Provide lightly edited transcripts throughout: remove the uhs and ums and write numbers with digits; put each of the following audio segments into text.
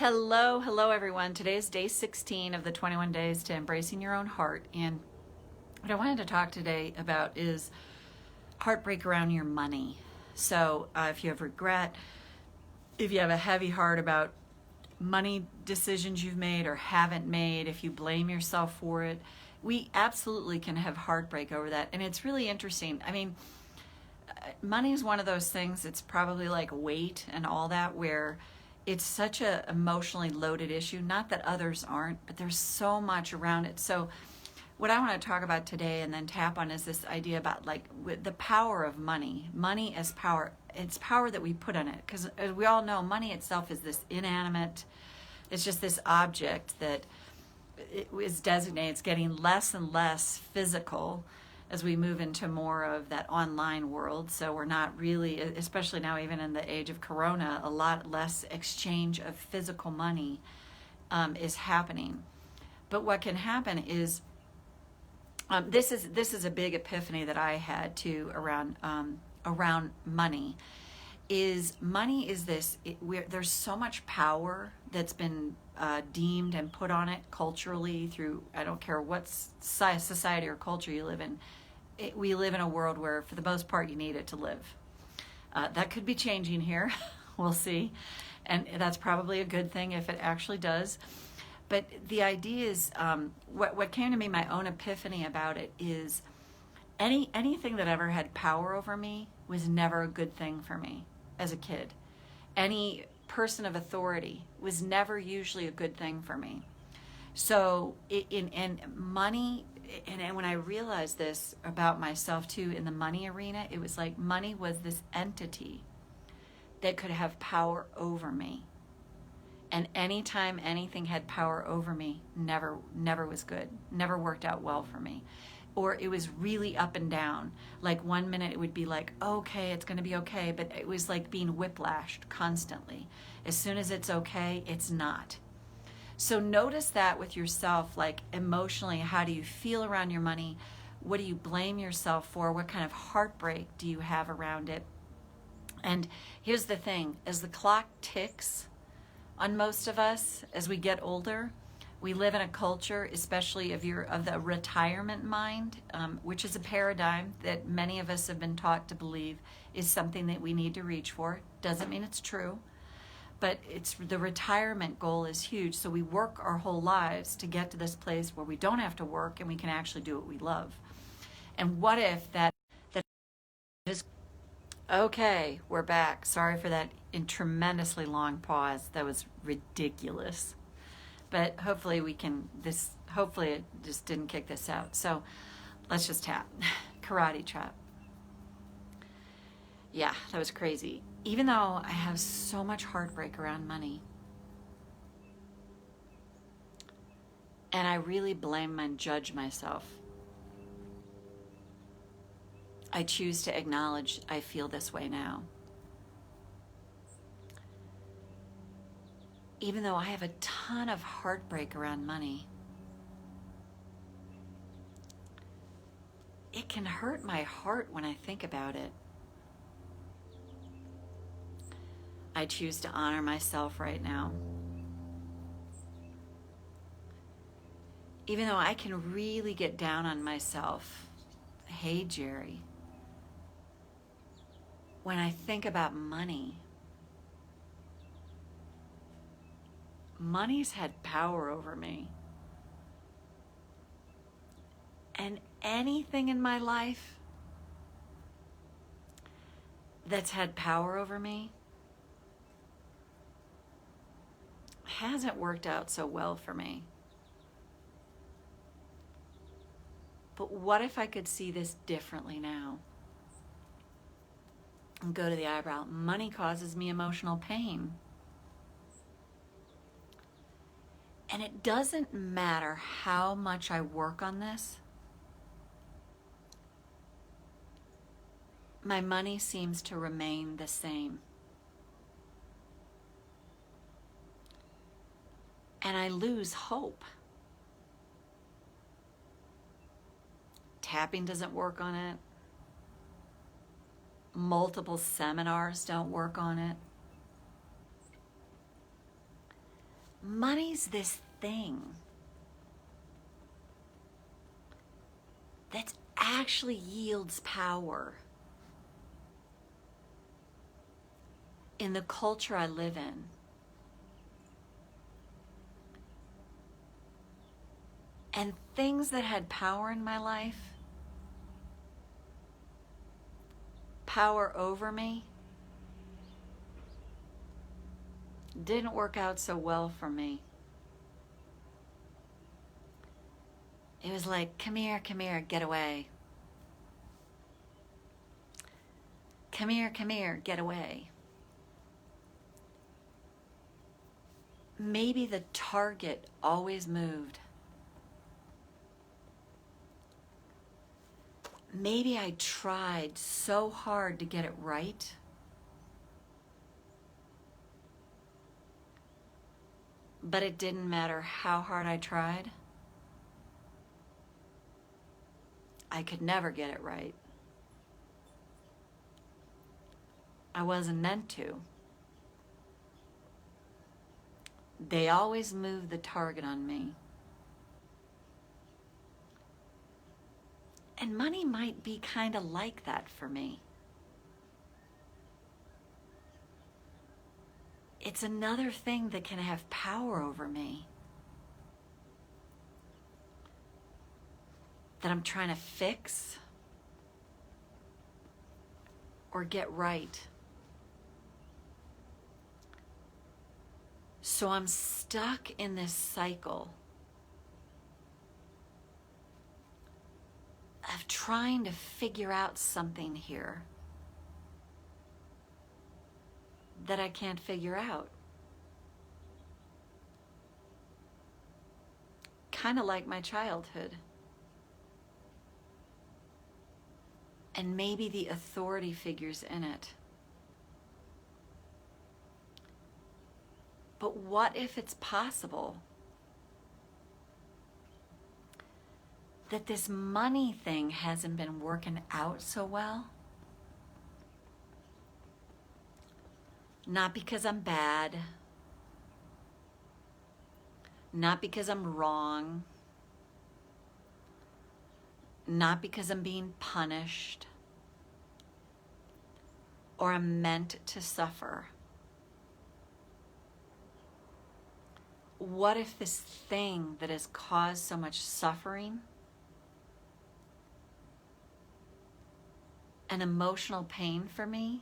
Hello everyone. Today is day 16 of the 21 days to embracing your own heart. And what I wanted to talk today about is heartbreak around your money. So if you have regret, if you have a heavy heart about money decisions you've made or haven't made, if you blame yourself for it, we absolutely can have heartbreak over that. And it's really interesting. I mean, money is one of those things, it's probably like weight and all that, where it's such a emotionally loaded issue. Not that others aren't, but there's so much around it. So what I want to talk about today and then tap on is this idea about like with the power of money. Money as power. It's power that we put on it. Because as we all know, money itself is this inanimate, it's just this object that it is designated. It's getting less and less physical as we move into more of that online world. So we're not really, especially now, even in the age of Corona, a lot less exchange of physical money is happening. But what can happen is, this is a big epiphany that I had too around money. Money is this, there's so much power that's been deemed and put on it culturally through, I don't care what society or culture you live in. We live in a world where for the most part you need it to live. That could be changing here. We'll see. And that's probably a good thing if it actually does. But the idea is, what came to me, my own epiphany about it is anything that ever had power over me was never a good thing for me as a kid. Any person of authority was never usually a good thing for me. So in money, and when I realized this about myself too in the money arena, it was like money was this entity that could have power over me. And anytime anything had power over me, never was good, never worked out well for me. Or it was really up and down. Like one minute it would be like, okay, it's gonna be okay, but it was like being whiplashed constantly. As soon as it's okay, it's not. So notice that with yourself, like emotionally, how do you feel around your money? What do you blame yourself for? What kind of heartbreak do you have around it? And here's the thing, as the clock ticks on most of us, as we get older, we live in a culture, especially of the retirement mind, which is a paradigm that many of us have been taught to believe is something that we need to reach for. Doesn't mean it's true. But it's the retirement goal is huge. So we work our whole lives to get to this place where we don't have to work and we can actually do what we love. And what if that is okay? We're back. Sorry for that tremendously long pause. That was ridiculous. But hopefully hopefully it just didn't kick this out. So let's just tap. Karate chop. Yeah, that was crazy. Even though I have so much heartbreak around money, and I really blame and judge myself, I choose to acknowledge I feel this way now. Even though I have a ton of heartbreak around money, it can hurt my heart when I think about it. I choose to honor myself right now. Even though I can really get down on myself, hey Jerry, when I think about money, money's had power over me. And anything in my life that's had power over me hasn't worked out so well for me. But what if I could see this differently now? And go to the eyebrow. Money causes me emotional pain. And it doesn't matter how much I work on this, my money seems to remain the same. And I lose hope. Tapping doesn't work on it. Multiple seminars don't work on it. money's this thing that actually yields power in the culture I live in. And things that had power in my life, power over me, didn't work out so well for me. It was like, come here, get away. Come here, get away. Maybe the target always moved. Maybe I tried so hard to get it right. But it didn't matter how hard I tried. I could never get it right. I wasn't meant to. They always moved the target on me. And money might be kind of like that for me. It's another thing that can have power over me, that I'm trying to fix or get right. So I'm stuck in this cycle of trying to figure out something here that I can't figure out. Kind of like my childhood. And maybe the authority figures in it. But what if it's possible that this money thing hasn't been working out so well? Not because I'm bad, not because I'm wrong, not because I'm being punished or I'm meant to suffer. What if this thing that has caused so much suffering and emotional pain for me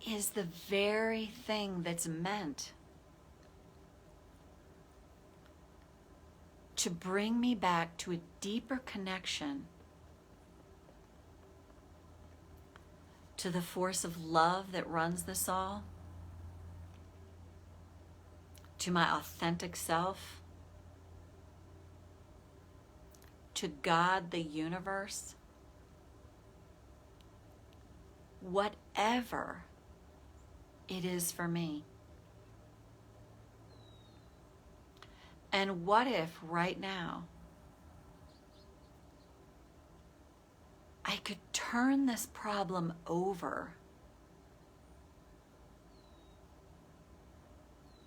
is the very thing that's meant to bring me back to a deeper connection to the force of love that runs this all, to my authentic self, to God, the universe, whatever it is for me. And what if right now I could turn this problem over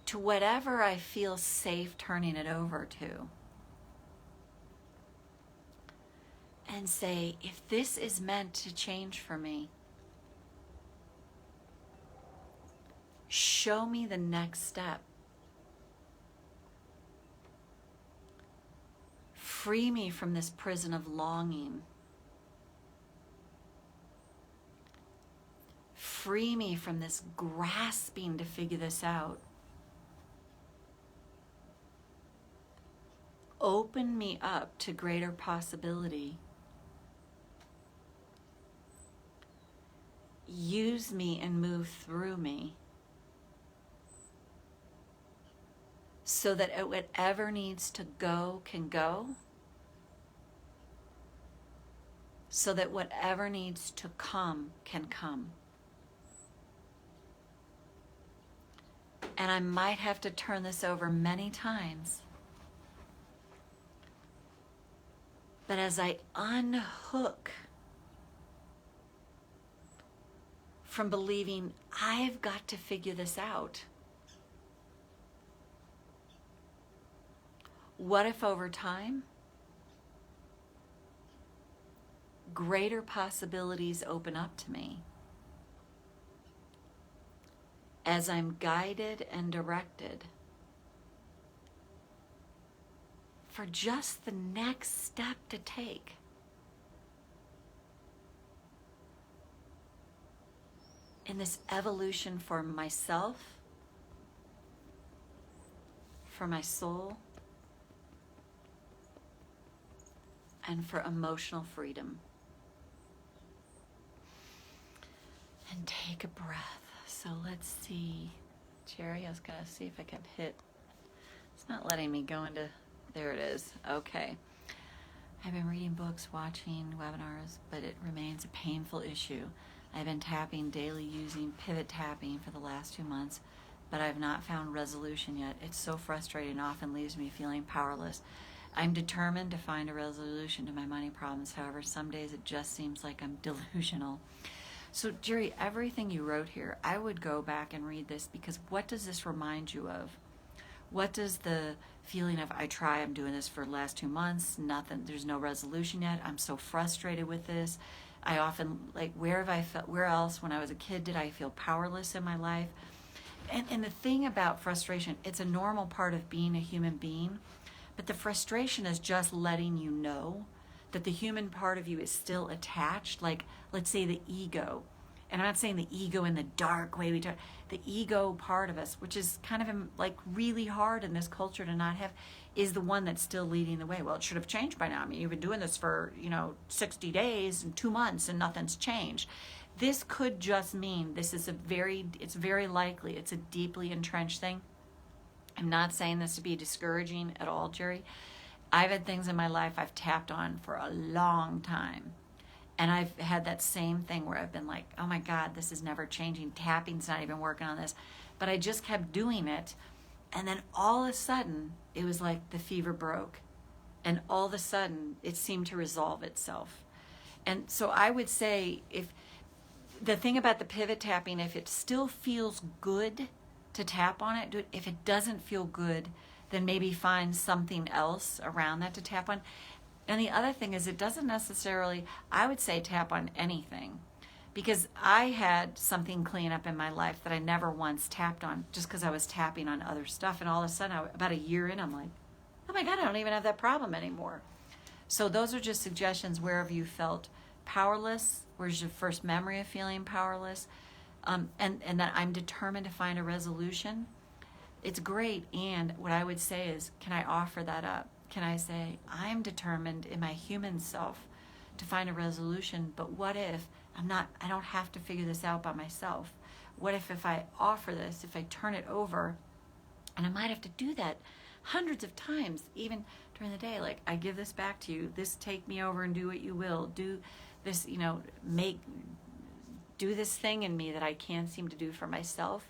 to whatever I feel safe turning it over to, and say, if this is meant to change for me, show me the next step. Free me from this prison of longing. Free me from this grasping to figure this out. Open me up to greater possibility. Use me and move through me so that whatever needs to go can go, so that whatever needs to come can come. And I might have to turn this over many times. But as I unhook from believing I've got to figure this out, What if over time, greater possibilities open up to me as I'm guided and directed for just the next step to take? In this evolution for myself, for my soul, and for emotional freedom. And take a breath. So let's see. Jerry, I was going to see if I can hit. It's not letting me go into. There it is. Okay. I've been reading books, watching webinars, but it remains a painful issue. I've been tapping daily using pivot tapping for the last 2 months, but I've not found resolution yet. It's so frustrating and often leaves me feeling powerless. I'm determined to find a resolution to my money problems. However, some days it just seems like I'm delusional. So, Jerry, everything you wrote here, I would go back and read this, because what does this remind you of? What does the feeling of, I'm doing this for the last 2 months, nothing, there's no resolution yet, I'm so frustrated with this. I often, where else when I was a kid did I feel powerless in my life? And the thing about frustration, it's a normal part of being a human being, but the frustration is just letting you know that the human part of you is still attached. Like, let's say the ego. And I'm not saying the ego in the dark way we talk. The ego part of us, which is kind of really hard in this culture to not have, is the one that's still leading the way. Well, it should have changed by now. I mean, you've been doing this for, 60 days and 2 months and nothing's changed. This could just mean this is it's very likely it's a deeply entrenched thing. I'm not saying this to be discouraging at all, Jerry. I've had things in my life I've tapped on for a long time. And I've had that same thing where I've been like, oh my God, this is never changing. Tapping's not even working on this. But I just kept doing it. And then all of a sudden, it was like the fever broke. And all of a sudden, it seemed to resolve itself. And so I would say, if the thing about the pivot tapping, if it still feels good to tap on it, do it. If it doesn't feel good, then maybe find something else around that to tap on. And the other thing is, it doesn't necessarily, I would say, tap on anything, because I had something clean up in my life that I never once tapped on, just because I was tapping on other stuff. And all of a sudden, about a year in, I'm like, oh my God, I don't even have that problem anymore. So those are just suggestions. Wherever you felt powerless, where's your first memory of feeling powerless, and that I'm determined to find a resolution. It's great. And what I would say is, can I offer that up? Can I say, I'm determined in my human self to find a resolution, but what if I don't have to figure this out by myself? What if I offer this, if I turn it over, and I might have to do that hundreds of times, even during the day, like, I give this back to you, this take me over and do what you will, do this, do this thing in me that I can't seem to do for myself.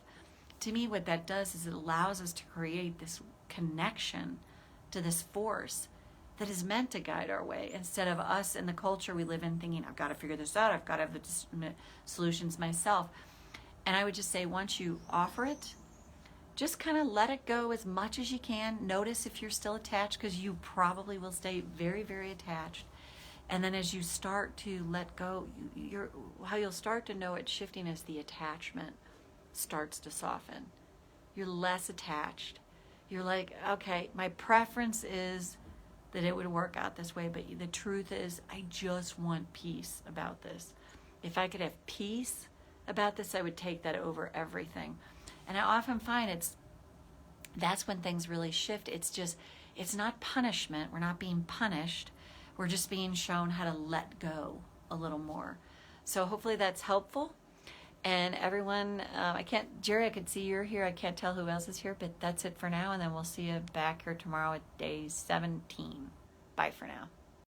To me, what that does is it allows us to create this connection to this force that is meant to guide our way, instead of us in the culture we live in thinking, I've got to figure this out, I've got to have the solutions myself. And I would just say, once you offer it, just kind of let it go as much as you can. Notice if you're still attached, because you probably will stay very, very attached. And then as you start to let go, how you'll start to know it's shifting as the attachment starts to soften. You're less attached. You're like, okay, my preference is that it would work out this way, but the truth is, I just want peace about this. If I could have peace about this, I would take that over everything. And I often find that's when things really shift. It's not punishment. We're not being punished. We're just being shown how to let go a little more. So hopefully that's helpful. And everyone, Jerry, I could see you're here. I can't tell who else is here, but that's it for now. And then we'll see you back here tomorrow at day 17. Bye for now.